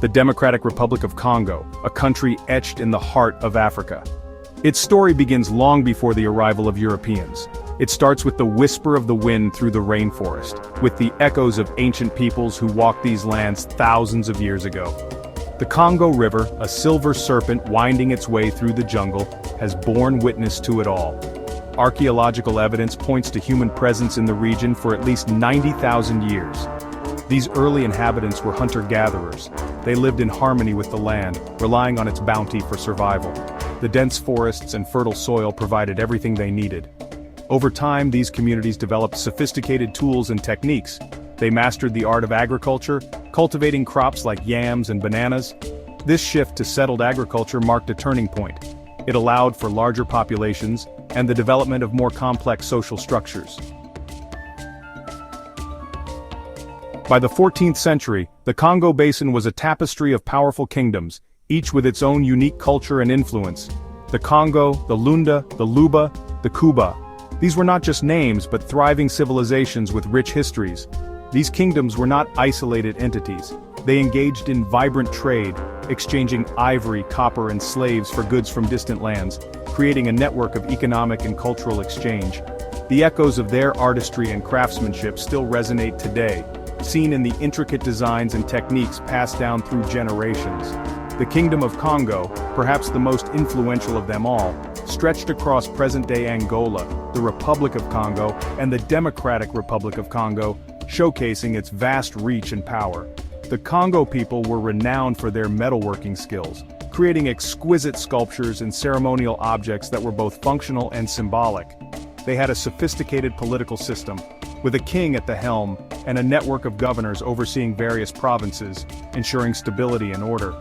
the Democratic Republic of Congo, a country etched in the heart of Africa. Its story begins long before the arrival of Europeans. It starts with the whisper of the wind through the rainforest, with the echoes of ancient peoples who walked these lands thousands of years ago. The Congo River, a silver serpent winding its way through the jungle, has borne witness to it all. Archaeological evidence points to human presence in the region for at least 90,000 years. These early inhabitants were hunter-gatherers. They lived in harmony with the land, relying on its bounty for survival. The dense forests and fertile soil provided everything they needed. Over time, these communities developed sophisticated tools and techniques. They mastered the art of agriculture, cultivating crops like yams and bananas. This shift to settled agriculture marked a turning point. It allowed for larger populations and the development of more complex social structures. By the 14th century, the Congo Basin was a tapestry of powerful kingdoms, each with its own unique culture and influence. The Congo, the Lunda, the Luba, the Kuba. These were not just names but thriving civilizations with rich histories. These kingdoms were not isolated entities. They engaged in vibrant trade, exchanging ivory, copper and slaves for goods from distant lands, creating a network of economic and cultural exchange. The echoes of their artistry and craftsmanship still resonate today, seen in the intricate designs and techniques passed down through generations. The Kingdom of Congo, perhaps the most influential of them all, stretched across present-day Angola, the Republic of Congo, and the Democratic Republic of Congo, showcasing its vast reach and power. The Congo people were renowned for their metalworking skills, creating exquisite sculptures and ceremonial objects that were both functional and symbolic. They had a sophisticated political system, with a king at the helm and a network of governors overseeing various provinces, ensuring stability and order.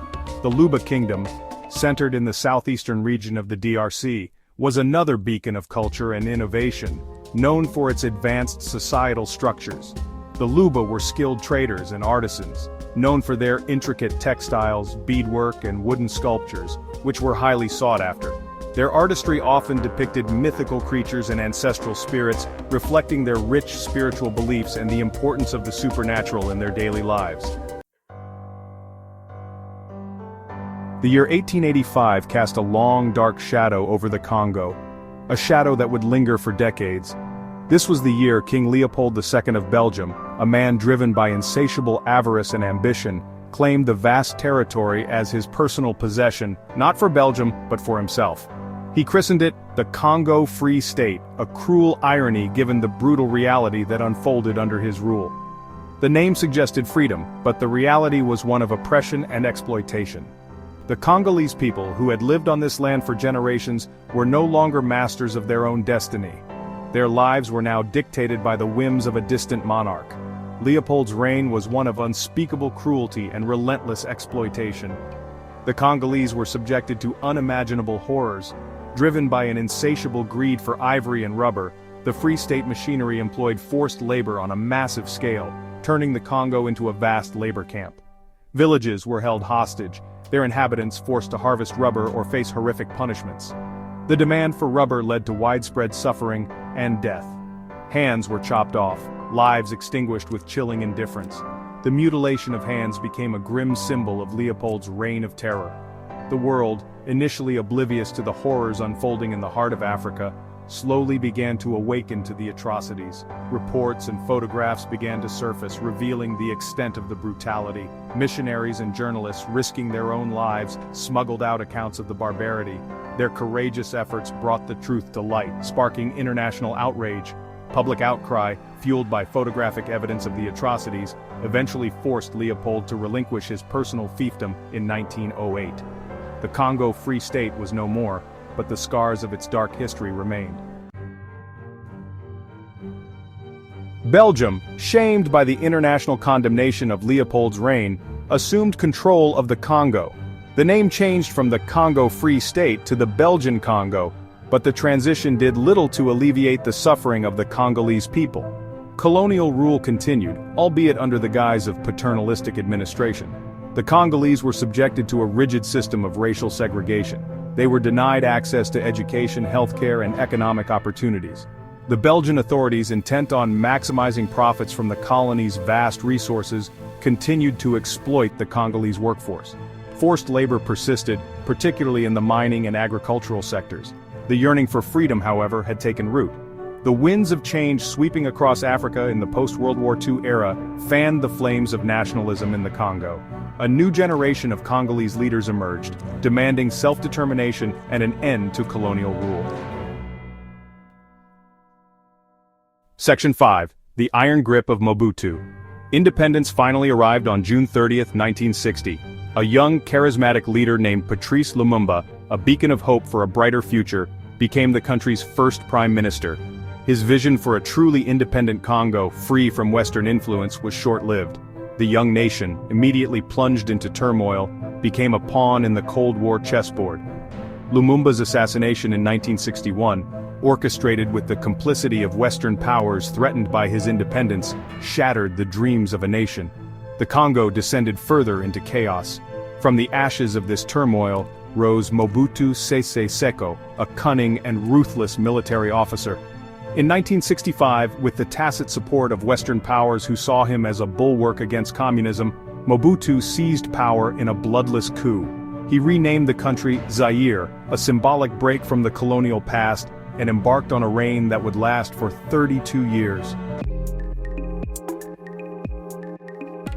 The Luba Kingdom, centered in the southeastern region of the DRC, was another beacon of culture and innovation, known for its advanced societal structures. The Luba were skilled traders and artisans, known for their intricate textiles, beadwork, and wooden sculptures, which were highly sought after. Their artistry often depicted mythical creatures and ancestral spirits, reflecting their rich spiritual beliefs and the importance of the supernatural in their daily lives. The year 1885 cast a long, dark shadow over the Congo, a shadow that would linger for decades. This was the year King Leopold II of Belgium, a man driven by insatiable avarice and ambition, claimed the vast territory as his personal possession, not for Belgium, but for himself. He christened it the Congo Free State, a cruel irony given the brutal reality that unfolded under his rule. The name suggested freedom, but the reality was one of oppression and exploitation. The Congolese people, who had lived on this land for generations, were no longer masters of their own destiny. Their lives were now dictated by the whims of a distant monarch. Leopold's reign was one of unspeakable cruelty and relentless exploitation. The Congolese were subjected to unimaginable horrors. Driven by an insatiable greed for ivory and rubber, the Free State machinery employed forced labor on a massive scale, turning the Congo into a vast labor camp. Villages were held hostage, their inhabitants forced to harvest rubber or face horrific punishments. The demand for rubber led to widespread suffering and death. Hands were chopped off, lives extinguished with chilling indifference. The mutilation of hands became a grim symbol of Leopold's reign of terror. The world, initially oblivious to the horrors unfolding in the heart of Africa, slowly began to awaken to the atrocities. Reports and photographs began to surface, revealing the extent of the brutality. Missionaries and journalists, risking their own lives, smuggled out accounts of the barbarity. Their courageous efforts brought the truth to light, sparking international outrage. Public outcry, fueled by photographic evidence of the atrocities, eventually forced Leopold to relinquish his personal fiefdom in 1908. The Congo Free State was no more, but the scars of its dark history remained. Belgium, shamed by the international condemnation of Leopold's reign, assumed control of the Congo. The name changed from the Congo Free State to the Belgian Congo, but the transition did little to alleviate the suffering of the Congolese people. Colonial rule continued, albeit under the guise of paternalistic administration. The Congolese were subjected to a rigid system of racial segregation. They were denied access to education, healthcare, and economic opportunities. The Belgian authorities, intent on maximizing profits from the colony's vast resources, continued to exploit the Congolese workforce. Forced labor persisted, particularly in the mining and agricultural sectors. The yearning for freedom, however, had taken root. The winds of change sweeping across Africa in the post-World War II era fanned the flames of nationalism in the Congo. A new generation of Congolese leaders emerged, demanding self-determination and an end to colonial rule. Section 5. The Iron Grip of Mobutu. Independence finally arrived on June 30, 1960. A young, charismatic leader named Patrice Lumumba, a beacon of hope for a brighter future, became the country's first prime minister. His vision for a truly independent Congo, free from Western influence, was short-lived. The young nation, immediately plunged into turmoil, became a pawn in the Cold War chessboard. Lumumba's assassination in 1961, orchestrated with the complicity of Western powers threatened by his independence, shattered the dreams of a nation. The Congo descended further into chaos. From the ashes of this turmoil rose Mobutu Sese Seko, a cunning and ruthless military officer. In 1965, with the tacit support of Western powers who saw him as a bulwark against communism, Mobutu seized power in a bloodless coup. He renamed the country Zaire, a symbolic break from the colonial past, and embarked on a reign that would last for 32 years.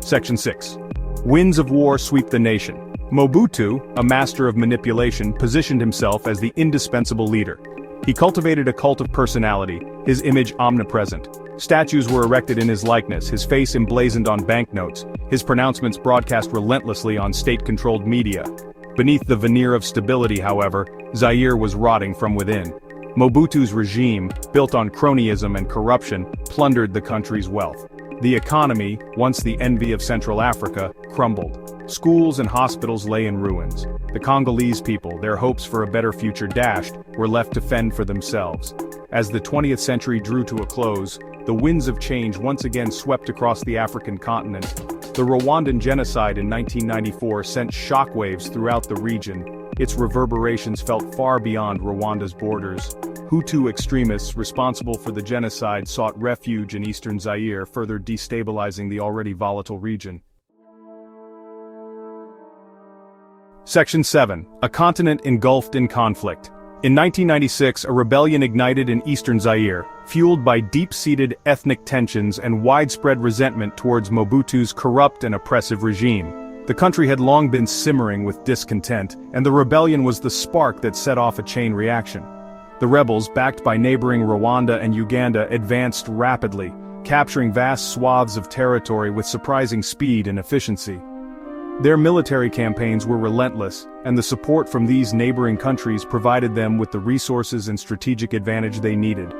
Section 6. Winds of war sweep the nation. Mobutu, a master of manipulation, positioned himself as the indispensable leader. He cultivated a cult of personality, his image omnipresent. Statues were erected in his likeness, his face emblazoned on banknotes, his pronouncements broadcast relentlessly on state-controlled media. Beneath the veneer of stability, however, Zaire was rotting from within. Mobutu's regime, built on cronyism and corruption, plundered the country's wealth. The economy, once the envy of Central Africa, crumbled. Schools and hospitals lay in ruins. The Congolese people, their hopes for a better future dashed, were left to fend for themselves. As the 20th century drew to a close, the winds of change once again swept across the African continent. The Rwandan genocide in 1994 sent shockwaves throughout the region. Its reverberations felt far beyond Rwanda's borders. Hutu extremists responsible for the genocide sought refuge in eastern Zaire, further destabilizing the already volatile region. Section 7. A continent engulfed in conflict. In 1996, a rebellion ignited in eastern Zaire, fueled by deep-seated ethnic tensions and widespread resentment towards Mobutu's corrupt and oppressive regime. The country had long been simmering with discontent, and the rebellion was the spark that set off a chain reaction. The rebels, backed by neighboring Rwanda and Uganda, advanced rapidly, capturing vast swaths of territory with surprising speed and efficiency. Their military campaigns were relentless, and the support from these neighboring countries provided them with the resources and strategic advantage they needed.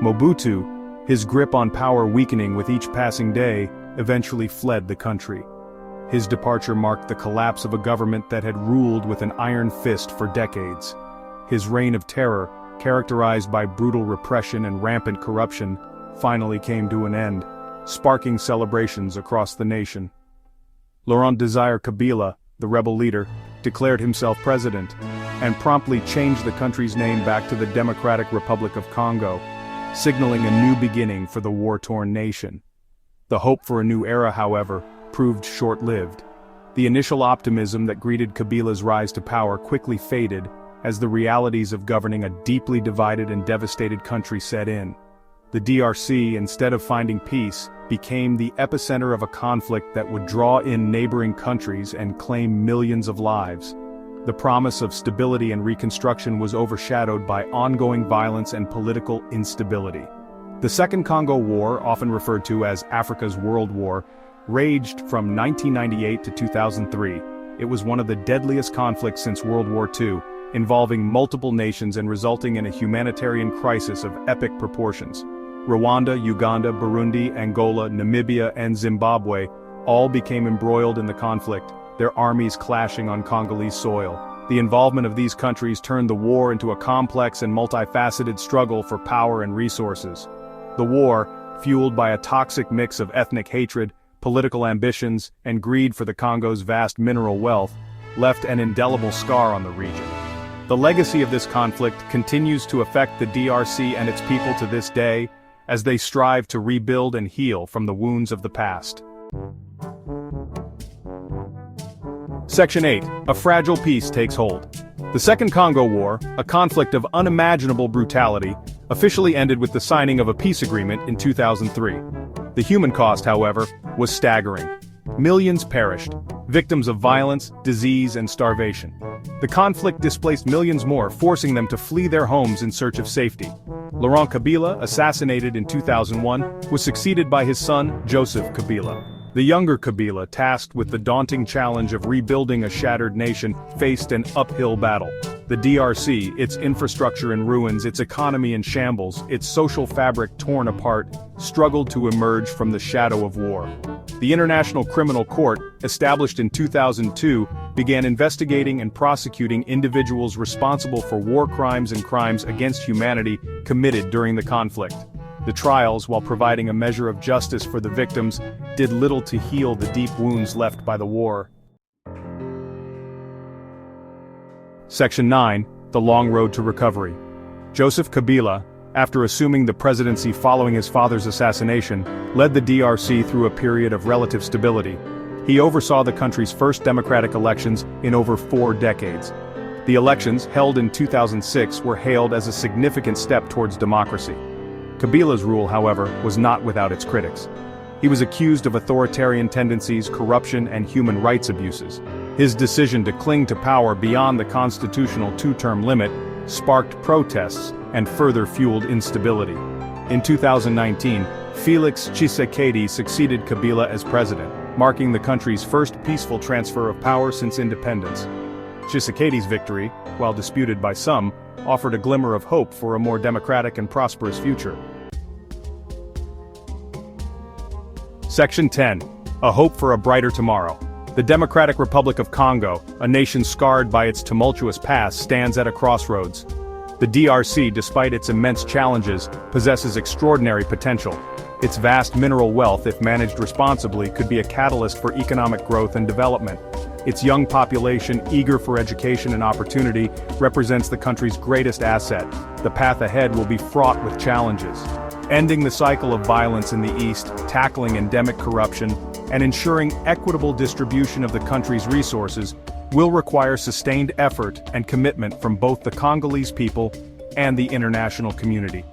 Mobutu, his grip on power weakening with each passing day, eventually fled the country. His departure marked the collapse of a government that had ruled with an iron fist for decades. His reign of terror, characterized by brutal repression and rampant corruption, finally came to an end, sparking celebrations across the nation. Laurent Desire Kabila, the rebel leader, declared himself president, and promptly changed the country's name back to the Democratic Republic of Congo, signaling a new beginning for the war-torn nation. The hope for a new era, however, proved short-lived. The initial optimism that greeted Kabila's rise to power quickly faded as the realities of governing a deeply divided and devastated country set in. The DRC, instead of finding peace, became the epicenter of a conflict that would draw in neighboring countries and claim millions of lives. The promise of stability and reconstruction was overshadowed by ongoing violence and political instability. The Second Congo War, often referred to as Africa's World War, raged from 1998 to 2003. It was one of the deadliest conflicts since World War II, involving multiple nations and resulting in a humanitarian crisis of epic proportions. Rwanda, Uganda, Burundi, Angola, Namibia, and Zimbabwe all became embroiled in the conflict, their armies clashing on Congolese soil. The involvement of these countries turned the war into a complex and multifaceted struggle for power and resources. The war, fueled by a toxic mix of ethnic hatred, political ambitions, and greed for the Congo's vast mineral wealth, left an indelible scar on the region. The legacy of this conflict continues to affect the DRC and its people to this day, as they strive to rebuild and heal from the wounds of the past. Section 8. A fragile peace takes hold. The Second Congo War, a conflict of unimaginable brutality, officially ended with the signing of a peace agreement in 2003. The human cost, however, was staggering. Millions perished, victims of violence, disease, and starvation. The conflict displaced millions more, forcing them to flee their homes in search of safety. Laurent Kabila, assassinated in 2001, was succeeded by his son, Joseph Kabila. The younger Kabila, tasked with the daunting challenge of rebuilding a shattered nation, faced an uphill battle. The DRC, its infrastructure in ruins, its economy in shambles, its social fabric torn apart, struggled to emerge from the shadow of war. The International Criminal Court, established in 2002, began investigating and prosecuting individuals responsible for war crimes and crimes against humanity committed during the conflict. The trials, while providing a measure of justice for the victims, did little to heal the deep wounds left by the war. Section 9. The Long Road to Recovery. Joseph Kabila, after assuming the presidency following his father's assassination, led the DRC through a period of relative stability. He oversaw the country's first democratic elections in over 4 decades. The elections, held in 2006, were hailed as a significant step towards democracy. Kabila's rule, however, was not without its critics. He was accused of authoritarian tendencies, corruption, and human rights abuses. His decision to cling to power beyond the constitutional 2-term limit sparked protests and further fueled instability. In 2019, Felix Tshisekedi succeeded Kabila as president, marking the country's first peaceful transfer of power since independence. Tshisekedi's victory, while disputed by some, offered a glimmer of hope for a more democratic and prosperous future. Section 10. A Hope for a Brighter Tomorrow. The Democratic Republic of Congo, a nation scarred by its tumultuous past, stands at a crossroads. The DRC, despite its immense challenges, possesses extraordinary potential. Its vast mineral wealth, if managed responsibly, could be a catalyst for economic growth and development. Its young population, eager for education and opportunity, represents the country's greatest asset. The path ahead will be fraught with challenges. Ending the cycle of violence in the East, tackling endemic corruption, and ensuring equitable distribution of the country's resources will require sustained effort and commitment from both the Congolese people and the international community.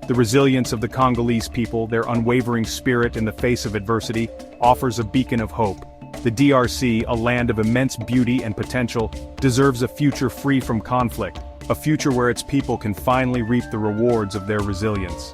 The resilience of the Congolese people, their unwavering spirit in the face of adversity, offers a beacon of hope. The DRC, a land of immense beauty and potential, deserves a future free from conflict, a future where its people can finally reap the rewards of their resilience.